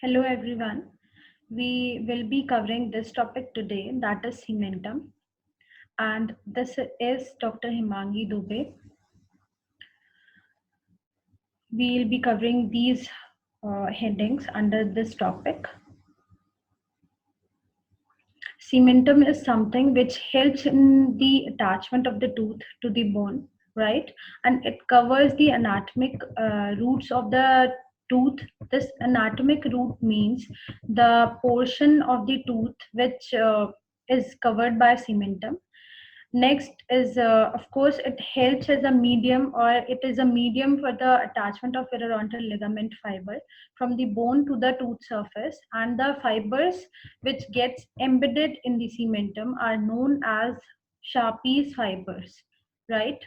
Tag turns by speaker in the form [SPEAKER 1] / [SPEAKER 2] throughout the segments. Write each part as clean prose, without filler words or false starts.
[SPEAKER 1] Hello everyone. We will be covering this topic today, that is cementum, and this is Dr. Himangi Dubey. We will be covering these headings under this topic. Cementum is something which helps in the attachment of the tooth to the bone, right? And it covers the anatomic roots of the tooth. This anatomic root means the portion of the tooth which is covered by cementum. Next is, of course, it helps as a medium, or it is a medium for the attachment of periodontal ligament fiber from the bone to the tooth surface. And the fibers which gets embedded in the cementum are known as Sharpie's fibers, right?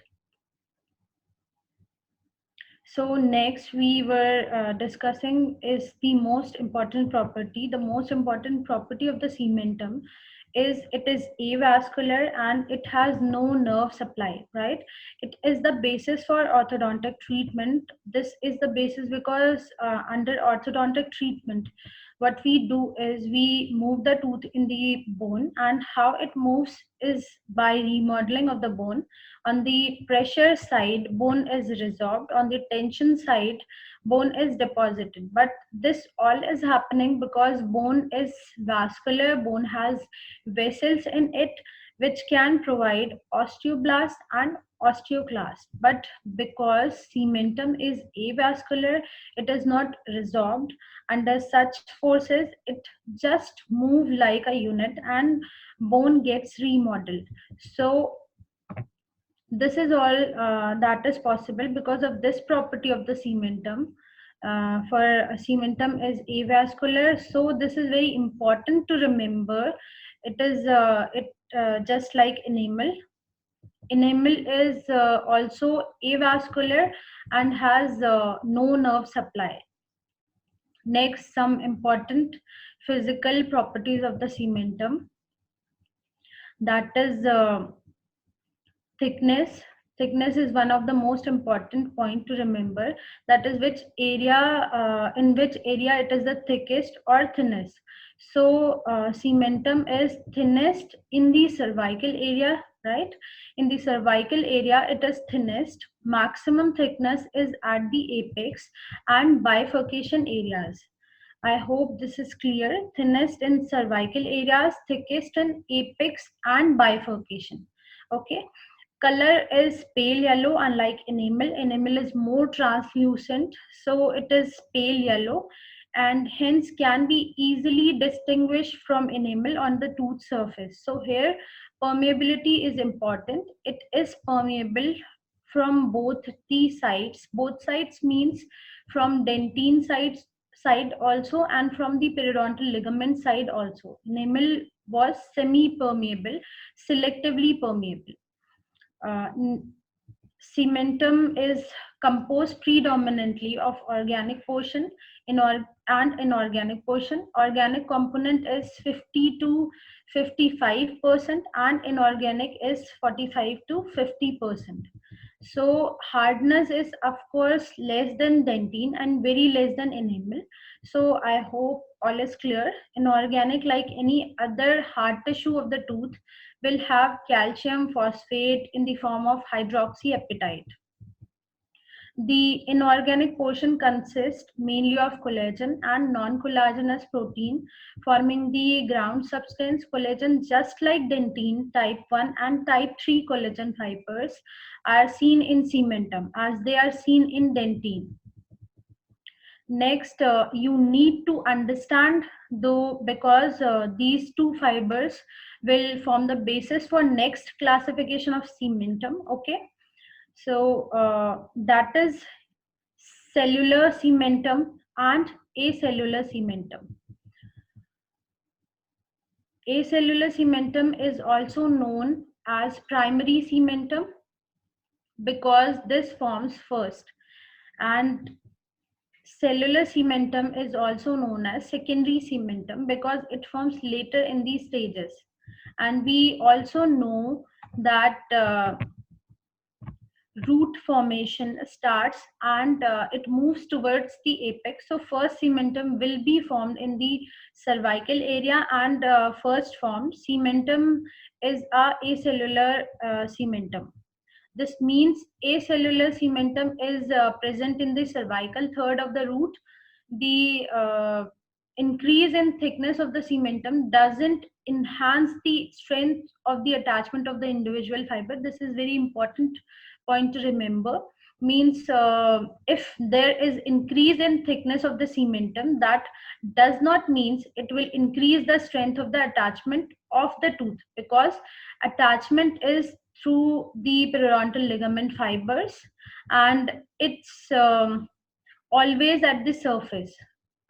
[SPEAKER 1] So next we were discussing is the most important property. The most important property of the cementum is it is avascular and it has no nerve supply, right? It is the basis for orthodontic treatment. This is the basis because under orthodontic treatment, what we do is we move the tooth in the bone, and how it moves is by remodeling of the bone. On the pressure side, bone is resorbed. On the tension side, bone is deposited. But this all is happening because bone is vascular, bone has vessels in it which can provide osteoblast and osteoclast. But because cementum is avascular, it is not resorbed. Under such forces, it just move like a unit and bone gets remodeled. So this is all that is possible because of this property of the cementum. For cementum is avascular, so this is very important to remember. It is just like enamel. Enamel is also avascular and has no nerve supply. Next, some important physical properties of the cementum, that is thickness. Thickness is one of the most important point to remember, that is which area, in which area it is the thickest or thinnest. So cementum is thinnest in the cervical area, right? In the cervical area it is thinnest. Maximum thickness is at the apex and bifurcation areas. I hope this is clear. Thinnest in cervical areas, thickest in apex and bifurcation. Okay. Color is pale yellow, unlike enamel. Enamel is more translucent, so it is pale yellow and hence can be easily distinguished from enamel on the tooth surface. So here permeability is important. It is permeable from both the sides. Both sides means from dentine side also, and from the periodontal ligament side also. Enamel was semi-permeable, selectively permeable. uh, Cementum is composed predominantly of organic portion and inorganic portion. Organic component is 50 to 55% and inorganic is 45 to 50%. So hardness is of course less than dentine and very less than enamel. So I hope all is clear. Inorganic, like any other hard tissue of the tooth, will have calcium phosphate in the form of hydroxyapatite. The inorganic portion consists mainly of collagen and non-collagenous protein forming the ground substance. Collagen, just like dentine, type 1 and type 3 collagen fibers are seen in cementum as they are seen in dentine. Next, you need to understand though, because these two fibers will form the basis for next classification of cementum. Okay, so that is cellular cementum and acellular cementum. Acellular cementum is also known as primary cementum because this forms first, and cellular cementum is also known as secondary cementum because it forms later in these stages. And we also know that root formation starts, and it moves towards the apex. So first cementum will be formed in the cervical area, and first formed cementum is a acellular cementum. This means acellular cementum is present in the cervical third of the root. The increase in thickness of the cementum doesn't enhance the strength of the attachment of the individual fiber. This is very important point to remember. Means if there is increase in thickness of the cementum, that does not means it will increase the strength of the attachment of the tooth, because attachment is through the periodontal ligament fibers, and it's always at the surface.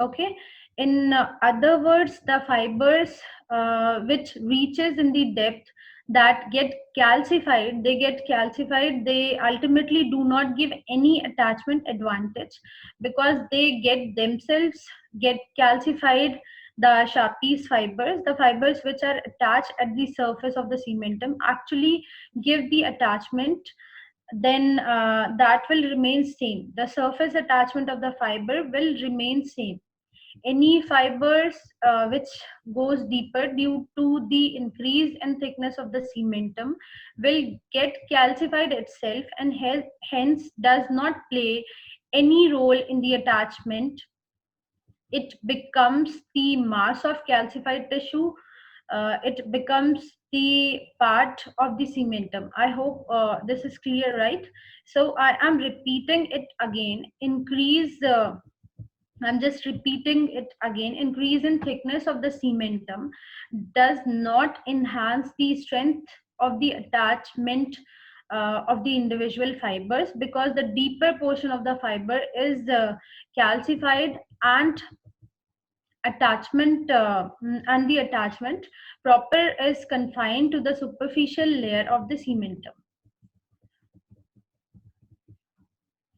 [SPEAKER 1] Okay, in other words, the fibers which reaches in the depth, that get calcified, they ultimately do not give any attachment advantage, because they get themselves get calcified. The Sharpie's fibers, the fibers which are attached at the surface of the cementum, actually give the attachment. Then that will remain same. The surface attachment of the fiber will remain same. Any fibers which goes deeper due to the increase in thickness of the cementum will get calcified itself, and hence does not play any role in the attachment. It becomes the mass of calcified tissue. It becomes the part of the cementum. I hope this is clear, right? So I am repeating it again. I'm just repeating it again. Increase in thickness of the cementum does not enhance the strength of the attachment of the individual fibers, because the deeper portion of the fiber is calcified, and the attachment proper is confined to the superficial layer of the cementum.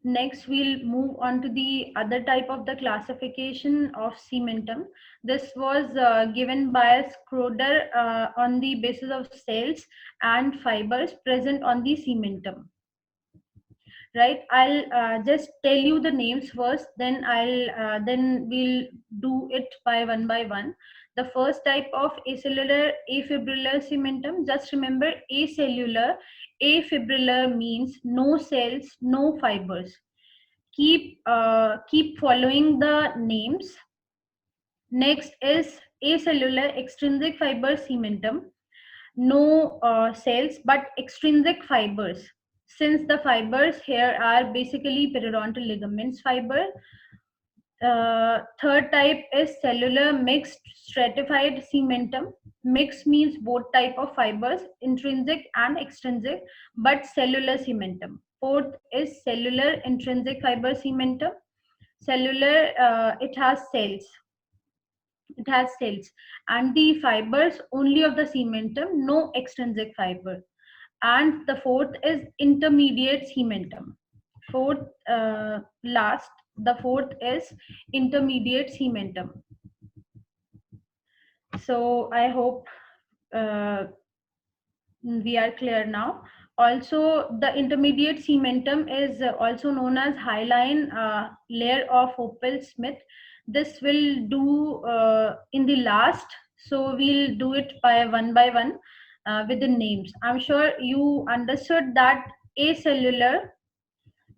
[SPEAKER 1] Next, we'll move on to the other type of the classification of cementum. This was given by Schroeder on the basis of cells and fibers present on the cementum. Right, I'll just tell you the names first, then then we'll do it by one. The first type of acellular afibrillar cementum, just remember acellular. Afibrillar means no cells, no fibers. Keep following the names. Next is acellular extrinsic fiber cementum. No cells but extrinsic fibers, since the fibers here are basically periodontal ligaments fiber. Third type is cellular mixed stratified cementum. Mixed means both type of fibers, intrinsic and extrinsic, but cellular cementum. Fourth is cellular intrinsic fiber cementum. Cellular, it has cells and the fibers only of the cementum, no extrinsic fiber. And the fourth is intermediate cementum. The fourth is intermediate cementum. So I hope we are clear now. Also, the intermediate cementum is also known as hyaline layer of Opal Smith. This will do in the last, so we'll do it by one with the names. I'm sure you understood that acellular,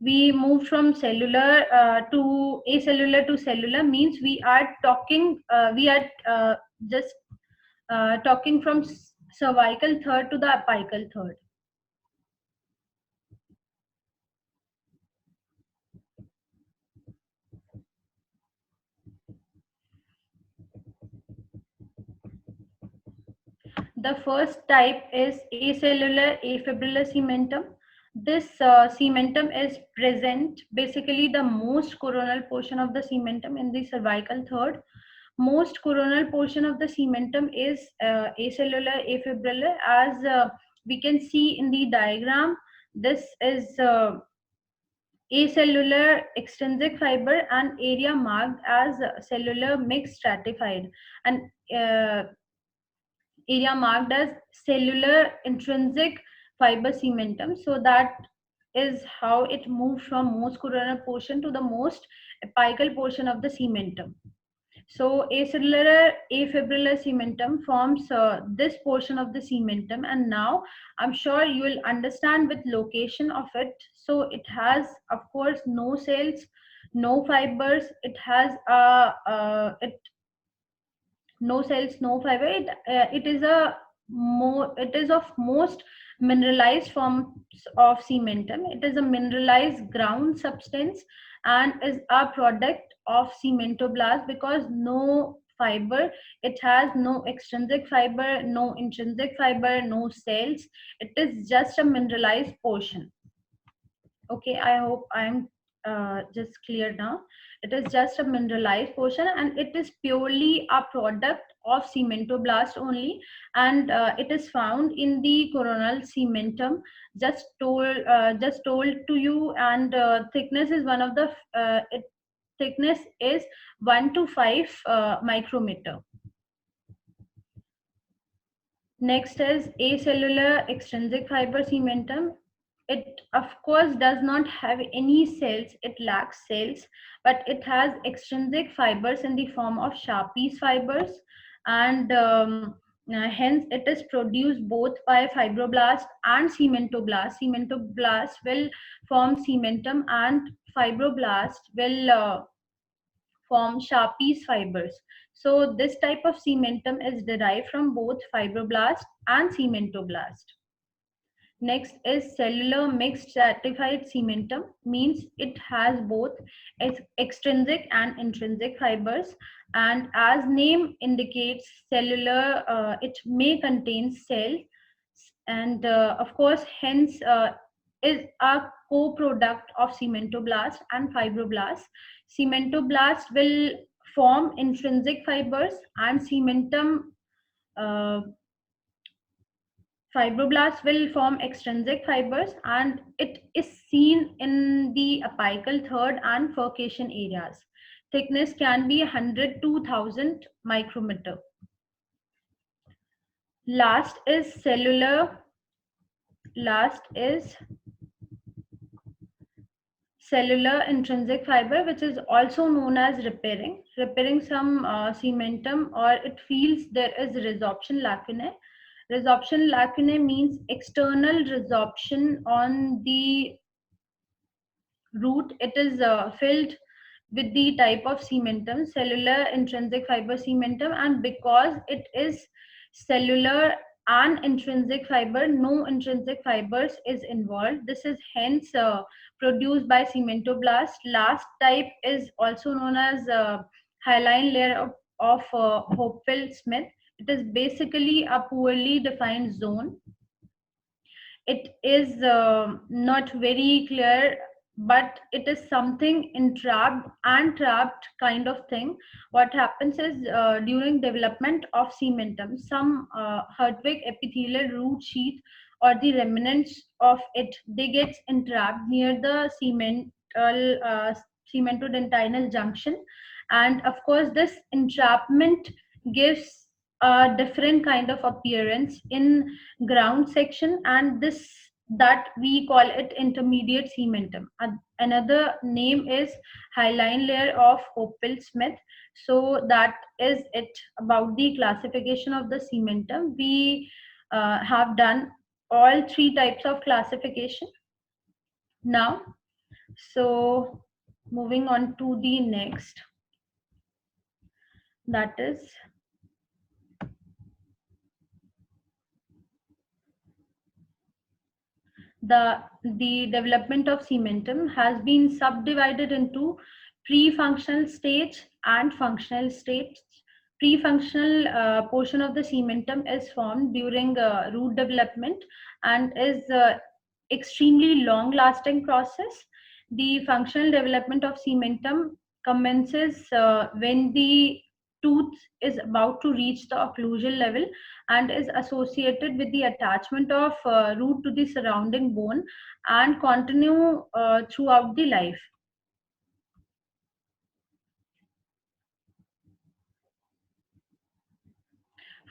[SPEAKER 1] we moved from cellular to acellular to cellular, means we are just talking from cervical third to the apical third. The first type is acellular afibrillar cementum. This cementum is present, basically the most coronal portion of the cementum in the cervical third. Most coronal portion of the cementum is acellular afibrillar, as we can see in the diagram. This is acellular extrinsic fiber and area marked as cellular mixed stratified, and area marked as cellular intrinsic fiber cementum. So that is how it moves from most coronal portion to the most apical portion of the cementum. So acellular afibrillar cementum forms this portion of the cementum, and now I'm sure you will understand with location of it. So it has, of course, no cells, no fibers. It has it no cells, no fiber. It is of most mineralized forms of cementum. It is a mineralized ground substance and is a product of cementoblast because no fiber. It has no extrinsic fiber, no intrinsic fiber, no cells. It is just a mineralized portion. Okay, I hope I'm just clear now. It is just a mineralized portion and it is purely a product of cementoblast only, and it is found in the coronal cementum. Just told to you, and thickness is one of the thickness is 1 to 5 micrometer. Next is acellular extrinsic fiber cementum. It of course does not have any cells, it lacks cells, but it has extrinsic fibers in the form of Sharpie's fibers, and hence it is produced both by fibroblast and cementoblast. Cementoblast will form cementum and fibroblast will form Sharpie's fibers. So this type of cementum is derived from both fibroblast and cementoblast. Next is cellular mixed stratified cementum, means it has both extrinsic and intrinsic fibers, and as name indicates cellular, it may contain cells, and of course hence is a co-product of cementoblast and fibroblast. Cementoblast will form intrinsic fibers and cementum uh, fibroblasts will form extrinsic fibers, and it is seen in the apical third and furcation areas. Thickness can be 100 to 1000 micrometer. Last is cellular intrinsic fiber, which is also known as repairing some cementum, or it feels there is resorption lacunae. Resorption lacunae means external resorption on the root. It is filled with the type of cementum, cellular intrinsic fiber cementum, and because it is cellular and intrinsic fiber, no intrinsic fibers is involved. This is hence produced by cementoblast. Last type is also known as hyaline layer of Hopewell-Smith. It is basically a poorly defined zone. It is not very clear, but it is something entrapped and trapped kind of thing. What happens is during development of cementum, some Hertwig epithelial root sheath or the remnants of it, they get entrapped near the cementodentinal junction, and of course this entrapment gives a different kind of appearance in ground section, and this that we call it intermediate cementum. Another name is hyaline layer of Hopewell-Smith. So that is it about the classification of the cementum. We have done all three types of classification now. So moving on to the next, that is the development of cementum has been subdivided into pre-functional stage and functional stage. Pre-functional portion of the cementum is formed during root development and is extremely long-lasting process. The functional development of cementum commences when the tooth is about to reach the occlusal level and is associated with the attachment of root to the surrounding bone and continue throughout the life.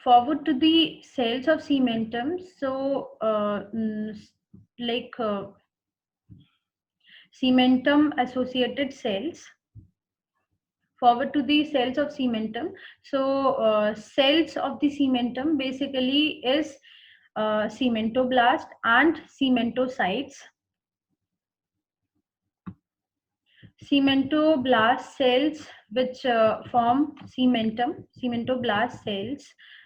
[SPEAKER 1] Forward to the cells of cementum. So like cementum associated cells. Forward to the cells of cementum. So cells of the cementum basically is cementoblast and cementocytes. Cementoblast cells which form cementoblast cells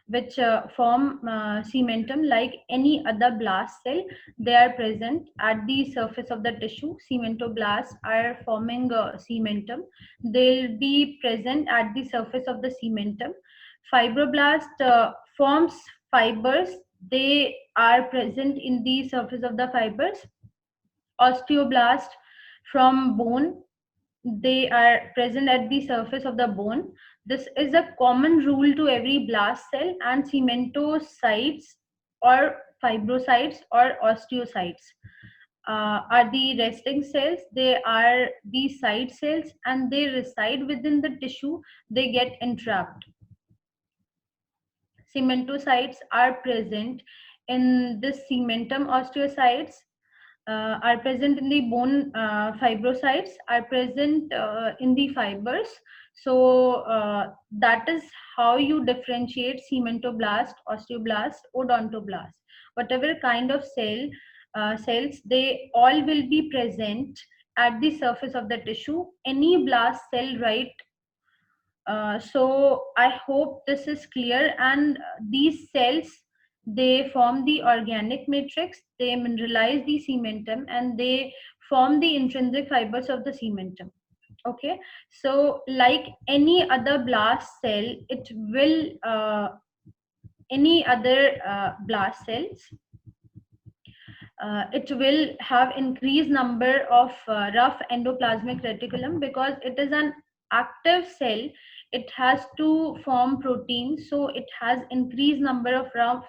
[SPEAKER 1] which form cementum like any other blast cell. They are present at the surface of the tissue. Cementoblasts are forming cementum. They'll be present at the surface of the cementum. Fibroblast forms fibers. They are present in the surface of the fibers. Osteoblast from bone, they are present at the surface of the bone. This is a common rule to every blast cell. And cementocytes or fibrocytes or osteocytes are the resting cells. They are the side cells and they reside within the tissue. They get entrapped. Cementocytes are present in this cementum. Osteocytes are present in the bone. Fibrocytes are present in the fibers. So that is how you differentiate cementoblast, osteoblast, odontoblast. Whatever kind of cells, they all will be present at the surface of the tissue. Any blast cell, right? So I hope this is clear. And these cells, they form the organic matrix, they mineralize the cementum, and they form the intrinsic fibers of the cementum. Okay, so like any other blast cell, it will any other blast cells, it will have increased number of rough endoplasmic reticulum because it is an active cell. It has to form protein, so it has increased number of rough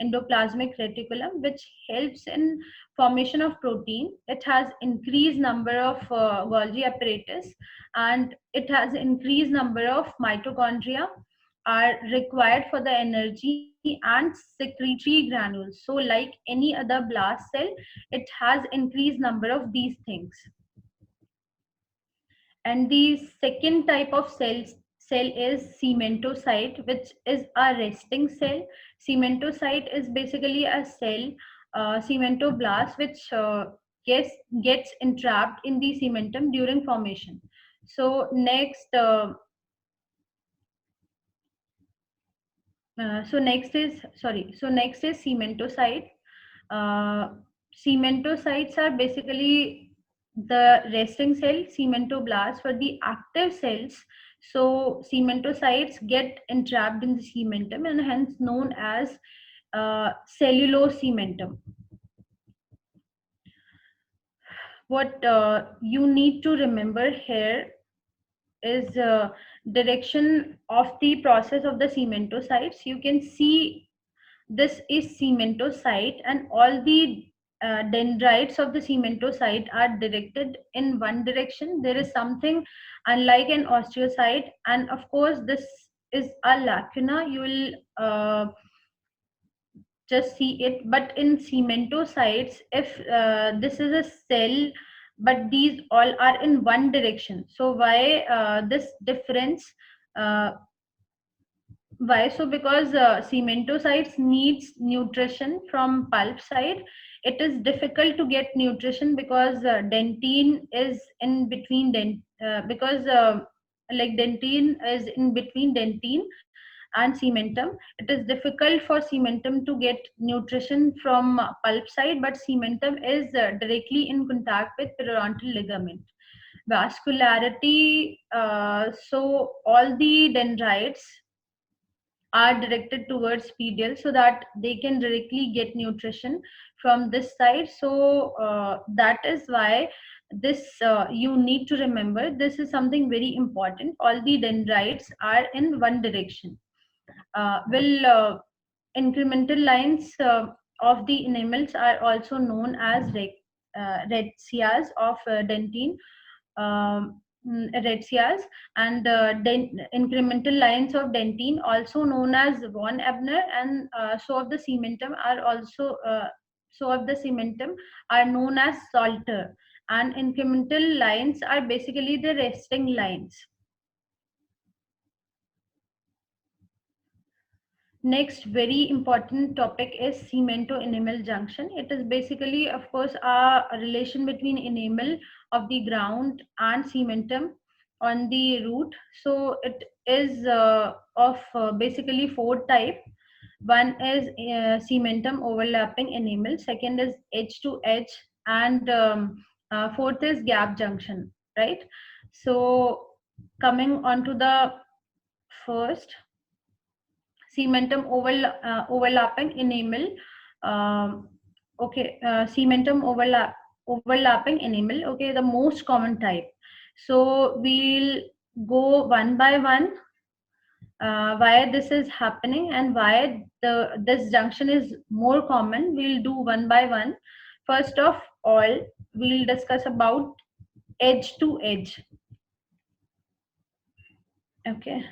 [SPEAKER 1] endoplasmic reticulum, which helps in formation of protein. It has increased number of Golgi apparatus, and it has increased number of mitochondria are required for the energy and secretory granules. So like any other blast cell, it has increased number of these things. And the second type of cell is cementocyte, which is a resting cell. Cementocyte is basically a cell, cementoblast, which gets entrapped in the cementum during formation. So next next is cementocyte. uh, Cementocytes are basically the resting cell. Cementoblast for the active cells. So cementocytes get entrapped in the cementum and hence known as cellulose cementum. What you need to remember here is direction of the process of the cementocytes. You can see this is cementocyte, and all the dendrites of the cementocyte are directed in one direction. There is something unlike an osteocyte, and of course this is a lacuna. You will just see it. But in cementocytes, if this is a cell but these all are in one direction, so why this difference? Why? So because cementocytes needs nutrition from pulp side. It is difficult to get nutrition because dentine is in between because like dentine is in between dentine and cementum. It is difficult for cementum to get nutrition from pulp side, but cementum is directly in contact with periodontal ligament. Vascularity, so all the dendrites are directed towards pedial so that they can directly get nutrition from this side. So that is why this you need to remember, this is something very important. All the dendrites are in one direction. Incremental lines of the enamels are also known as retias of dentine. Retias, and incremental lines of dentine, also known as von Ebner, and so of the cementum are known as Salter. and incremental lines are basically the resting lines. Next very important topic is cemento-enamel junction. It is basically, of course, a relation between enamel of the ground and cementum on the root. So it is of basically four type. One is cementum overlapping enamel, second is edge to edge, and fourth is gap junction, right? So coming on to the first, cementum overlapping enamel. Okay, cementum overlapping enamel. Okay, the most common type. So we'll go one by one, why this is happening and why this junction is more common. We'll do one by one. First of all, we'll discuss about edge to edge. Okay,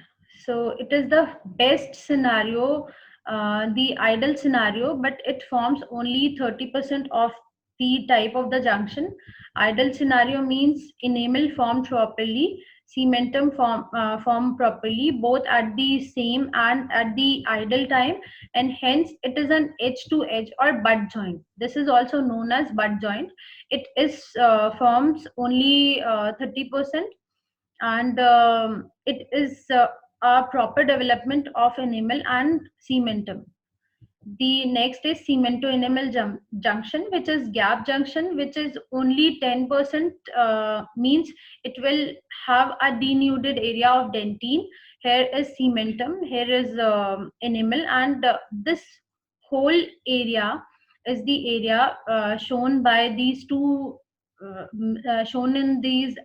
[SPEAKER 1] so it is the best scenario, the ideal scenario, but it forms only 30% of the type of the junction. Ideal scenario means enamel formed properly, cementum form properly, both at the same and at the ideal time, and hence it is an edge to edge or butt joint. This is also known as butt joint. It is forms only 30%, and it is a proper development of enamel and cementum. The next is cemento enamel junction, which is gap junction, which is only 10%, means it will have a denuded area of dentine. Here is cementum, here is enamel, and this whole area is the area shown by these two, shown in these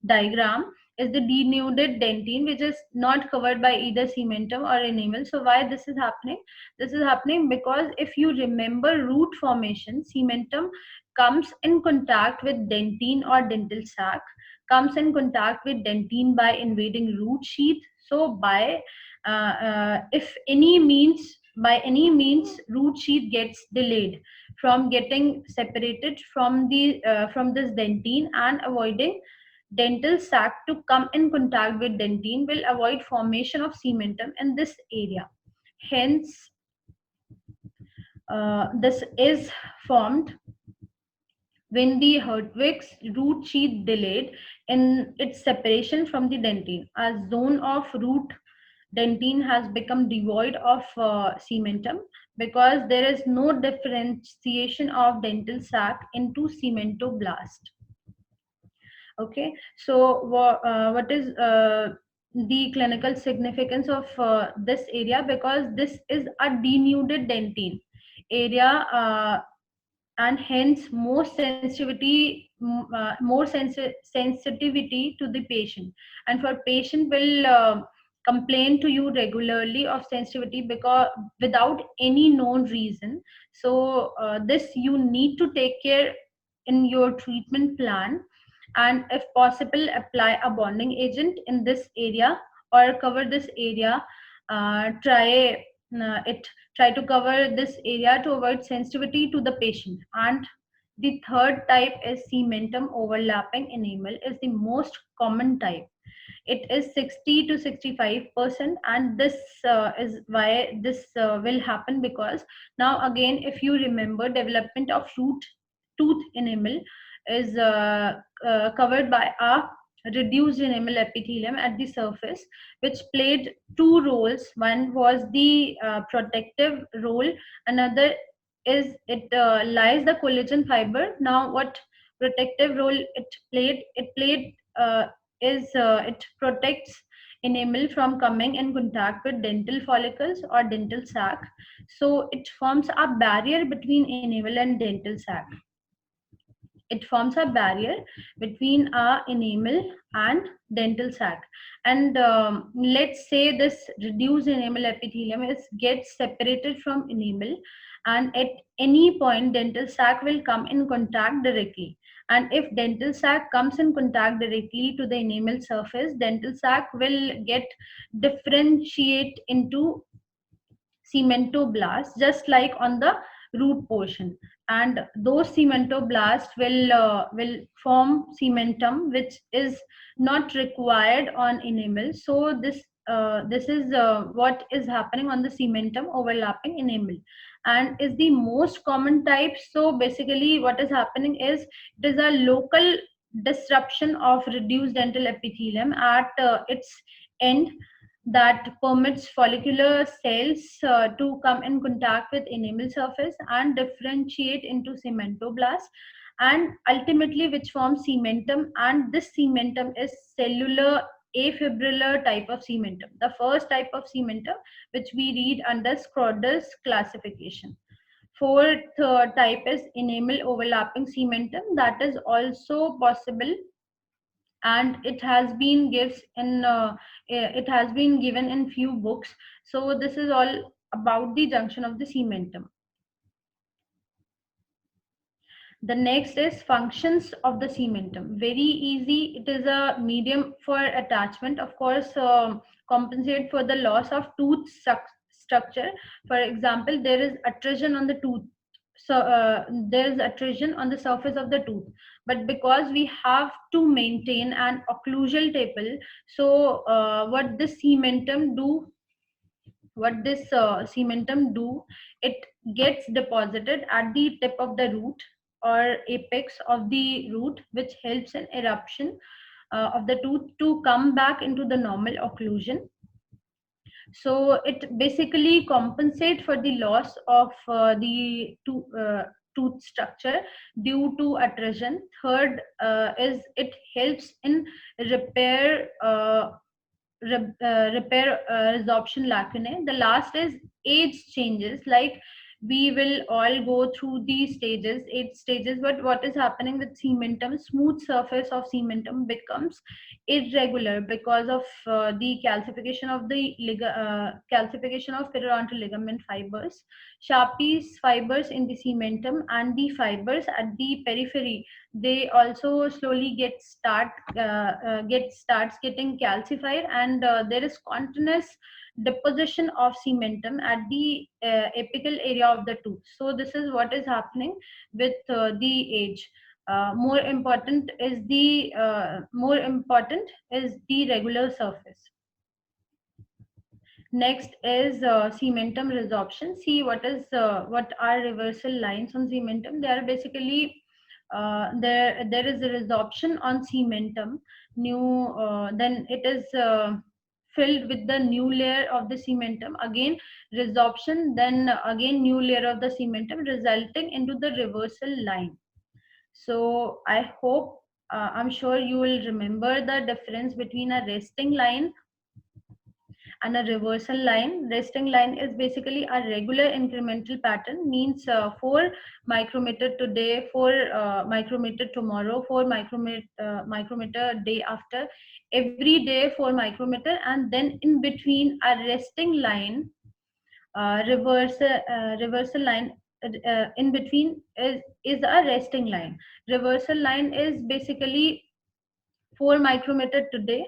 [SPEAKER 1] diagram, is the denuded dentine, which is not covered by either cementum or enamel. So why this is happening? This is happening because if you remember root formation, cementum comes in contact with dentine or dental sac, comes in contact with dentine by invading root sheath. So if any means, by any means, root sheath gets delayed from getting separated from the from this dentine, and avoiding dental sac to come in contact with dentine will avoid formation of cementum in this area. Hence, this is formed when the Hertwig's root sheath delayed in its separation from the dentine. A zone of root dentine has become devoid of cementum because there is no differentiation of dental sac into cementoblast. Okay, so what is the clinical significance of this area? Because this is a denuded dentine area, and hence more sensitivity, sensitivity to the patient, and for patient will complain to you regularly of sensitivity because without any known reason. So this you need to take care in your treatment plan, and if possible apply a bonding agent in this area or cover this area. Try it try to cover this area to avoid sensitivity to the patient. And the third type is cementum overlapping enamel, is the most common type. It is 60 to 65%, and this is why this will happen, because now again, if you remember, development of root tooth enamel is covered by a reduced enamel epithelium at the surface, which played two roles. One was the protective role, another is it lies the collagen fiber. Now what protective role it played is it protects enamel from coming in contact with dental follicles or dental sac. So it forms a barrier between enamel and dental sac. It forms a barrier between our enamel and dental sac. And let's say this reduced enamel epithelium is gets separated from enamel, and at any point dental sac will come in contact directly. And if dental sac comes in contact directly to the enamel surface, dental sac will get differentiate into cementoblast, just like on the root portion, and those cementoblasts will form cementum, which is not required on enamel. So this is what is happening on the cementum overlapping enamel, and is the most common type. So basically what is happening is it is a local disruption of reduced dental epithelium at its end that permits follicular cells to come in contact with enamel surface and differentiate into cementoblast, and ultimately which forms cementum. And this cementum is cellular afibrillar type of cementum, the first type of cementum which we read under Schroeder's classification. Fourth type is enamel overlapping cementum, that is also possible, and it has been given in few books. So this is all about the junction of the cementum. The next is functions of the cementum. Very easy. It is a medium for attachment. Of course, compensate for the loss of tooth structure. For example, there is attrition on the tooth. So there is attrition on the surface of the tooth. But because we have to maintain an occlusal staple, so what this cementum do, it gets deposited at the tip of the root or apex of the root, which helps in eruption of the tooth to come back into the normal occlusion. So it basically compensates for the loss of the tooth structure due to attrition. Third is it helps in repair resorption lacunae. The last is age changes. Like we will all go through these stages, 8 stages, but what is happening with cementum? Smooth surface of cementum becomes irregular because of the calcification of periodontal ligament fibers. Sharpie's fibers in the cementum and the fibers at the periphery, they also slowly starts getting calcified, and there is continuous deposition of cementum at the apical area of the tooth. So this is what is happening with the age. More important is the regular surface. Next is cementum resorption. See what are reversal lines on cementum. They are basically there is a resorption on cementum. Then it is filled with the new layer of the cementum. Again resorption, then again new layer of the cementum, resulting into the reversal line. So I hope I'm sure you will remember the difference between a resting line and a reversal line. Resting line is basically a regular incremental pattern, means 4 micrometer today, 4 micrometer tomorrow, 4 micrometer day after, every day 4 micrometer, and then in between a resting line, reversal line in between is a resting line. Reversal line is basically 4 micrometer today,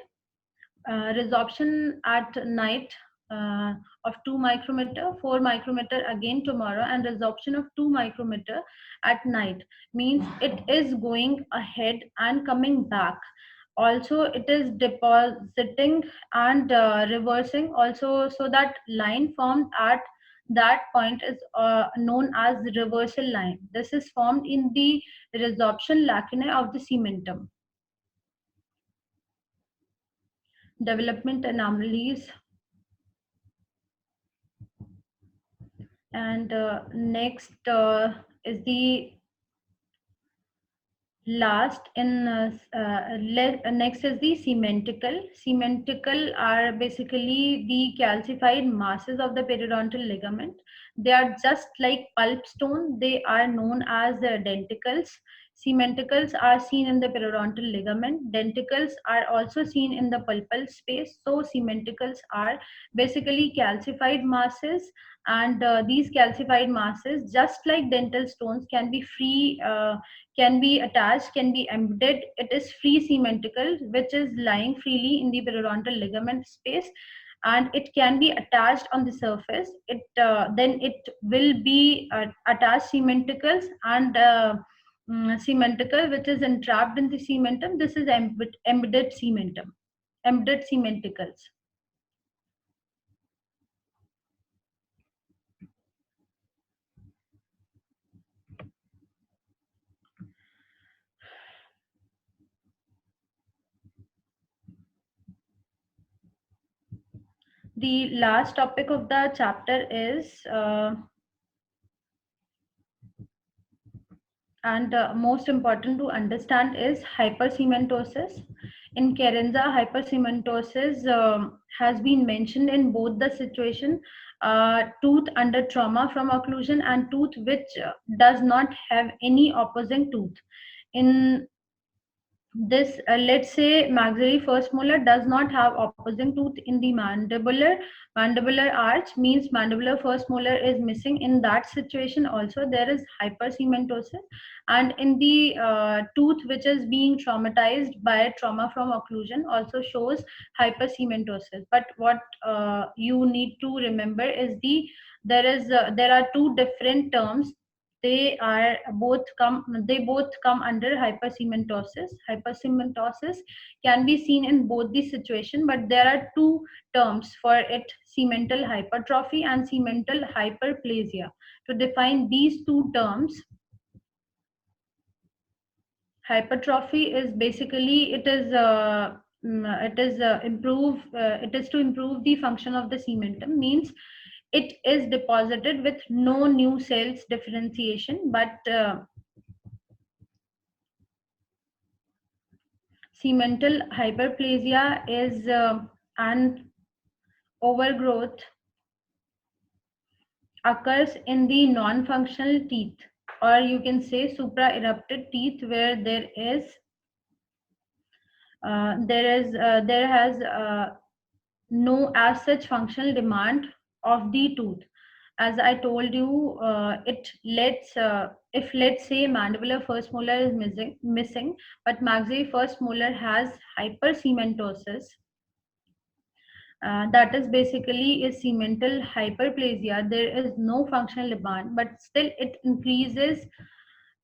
[SPEAKER 1] resorption at night of 2 micrometer, 4 micrometer again tomorrow, and resorption of 2 micrometer at night. Means it is going ahead and coming back. Also it is depositing and reversing also, so that line formed at that point is known as reversal line. This is formed in the resorption lacunae of the cementum. Development anomalies. And next is the last in next is the cementicle. Cementicle are basically the calcified masses of the periodontal ligament. They are just like pulp stone. They are known as denticles. Cementicles are seen in the periodontal ligament. Denticles are also seen in the pulpal space. So cementicles are basically calcified masses, and these calcified masses, just like dental stones, can be free, can be attached, can be embedded. It is free cementicle which is lying freely in the periodontal ligament space, and it can be attached on the surface. Then it will be attached cementicles and cementicle which is entrapped in the cementum. This is embedded cementum, embedded cementicles. The last topic of the chapter is and most important to understand is hypercementosis. In Kerenza, hypercementosis has been mentioned in both the situation, tooth under trauma from occlusion and tooth which does not have any opposing tooth. In this, let's say maxillary first molar does not have opposing tooth in the mandibular arch, means mandibular first molar is missing. In that situation also there is hypercementosis, and in the tooth which is being traumatized by trauma from occlusion also shows hypercementosis. But what you need to remember is there are two different terms. They both come under hypercementosis. Hypercementosis can be seen in both the situation, but there are two terms for it: cemental hypertrophy and cemental hyperplasia. To define these two terms, hypertrophy is basically it is to improve the function of the cementum, means it is deposited with no new cells differentiation, but cemental hyperplasia is an overgrowth occurs in the non-functional teeth, or you can say supra-erupted teeth, where there has no as such functional demand of the tooth. As I told you, it lets if let's say mandibular first molar is missing, but maxillary first molar has hypercementosis, that is basically is cemental hyperplasia. There is no functional demand, but still it increases,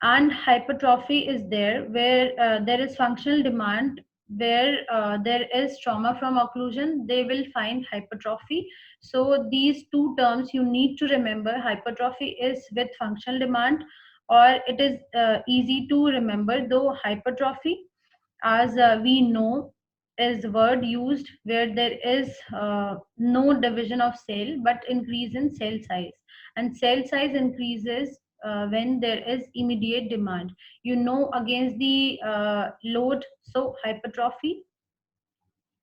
[SPEAKER 1] and hypertrophy is there where there is functional demand. Where there is trauma from occlusion, they will find hypertrophy. So these two terms you need to remember: hypertrophy is with functional demand, or it is easy to remember, though hypertrophy, as we know, is word used where there is no division of cell but increase in cell size, and cell size increases when there is immediate demand, against the load, so hypertrophy.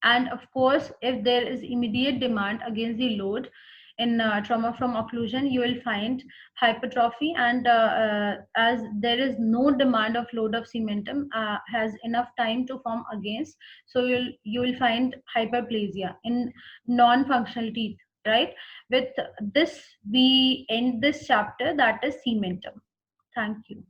[SPEAKER 1] And of course, if there is immediate demand against the load in trauma from occlusion, you will find hypertrophy. And as there is no demand of load of cementum has enough time to form against, so you will find hyperplasia in non-functional teeth, right? With this we end this chapter, that is cementum. Thank you.